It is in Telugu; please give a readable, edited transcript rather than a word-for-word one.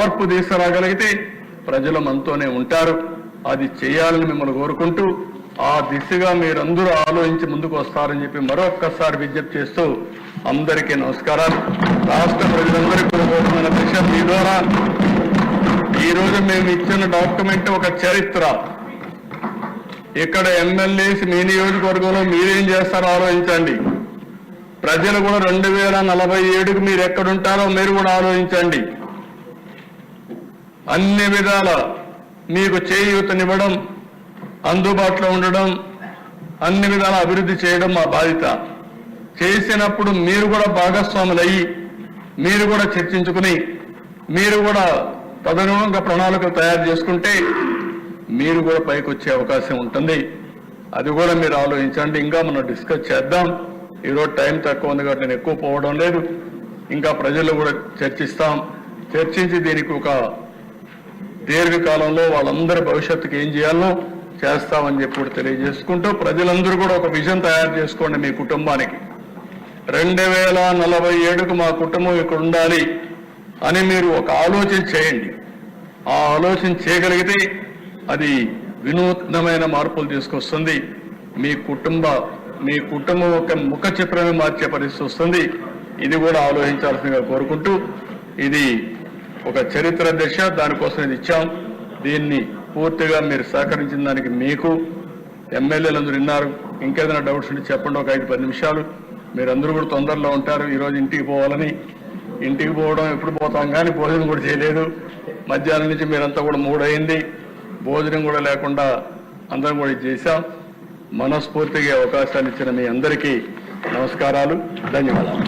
మార్పు తీసుకురాగలిగితే ప్రజలు మనతోనే ఉంటారు. అది చేయాలని మిమ్మల్ని కోరుకుంటూ ఆ దిశగా మీరందరూ ఆలోచించి ముందుకు వస్తారని చెప్పి మరొక్కసారి విజ్ఞప్తి చేస్తూ అందరికీ నమస్కారాలు. రాష్ట్ర ప్రజలందరికీ కూడా కోరుతున్న దిశ మీ ద్వారా ఈరోజు మేము ఇచ్చిన డాక్యుమెంట్ ఒక చరిత్ర. ఇక్కడ ఎమ్మెల్యేస్ మీ నియోజకవర్గంలో మీరేం చేస్తారో ఆలోచించండి. ప్రజలు కూడా 2047కు మీరు ఎక్కడుంటారో మీరు కూడా ఆలోచించండి. అన్ని విధాల మీకు చేయూతనివ్వడం, అందుబాటులో ఉండడం, అన్ని విధాల అభివృద్ధి చేయడం మా బాధ్యత. చేసినప్పుడు మీరు కూడా భాగస్వాములయ్యి మీరు కూడా చర్చించుకుని మీరు కూడా తదనుగుణంగా ప్రణాళికలు తయారు చేసుకుంటే మీరు కూడా పైకి వచ్చే అవకాశం ఉంటుంది. అది కూడా మీరు ఆలోచించండి. ఇంకా మనం డిస్కస్ చేద్దాం. ఈరోజు టైం తక్కువ ఉంది కాబట్టి నేను ఎక్కువ పోవడం లేదు. ఇంకా ప్రజలు కూడా చర్చిస్తాం. చర్చించి దీనికి ఒక దీర్ఘకాలంలో వాళ్ళందరి భవిష్యత్తుకి ఏం చేయాలో చేస్తామని చెప్పి కూడా తెలియజేసుకుంటూ ప్రజలందరూ కూడా ఒక విజన్ తయారు చేసుకోండి. మీ కుటుంబానికి 2047కు మా కుటుంబం ఇక్కడ ఉండాలి అని మీరు ఒక ఆలోచన చేయండి. ఆ ఆలోచన చేయగలిగితే అది వినూత్నమైన మార్పులు తీసుకొస్తుంది. మీ కుటుంబం ఒక ముఖ చిత్రమే మార్చే పరిస్థితి వస్తుంది. ఇది కూడా ఆలోచించాల్సిందిగా కోరుకుంటూ ఇది ఒక చరిత్ర దిశ, దానికోసం ఇది ఇచ్చాం. దీన్ని పూర్తిగా మీరు సహకరించిన దానికి మీకు ఎమ్మెల్యేలందరూ విన్నారు. ఇంకేదైనా డౌట్స్ ఉంటే చెప్పండి. ఒక 5-10 నిమిషాలు. మీరందరూ కూడా తొందరలో ఉంటారు. ఈరోజు ఇంటికి పోవాలని, ఇంటికి పోవడం ఎప్పుడు పోతాం కానీ భోజనం కూడా చేయలేదు. మధ్యాహ్నం నుంచి మీరంతా కూడా 3 అయింది. భోజనం కూడా లేకుండా అందరం కూడా చేశాం. మనస్ఫూర్తిగా అవకాశాన్ని ఇచ్చిన మీ అందరికీ నమస్కారాలు, ధన్యవాదాలు.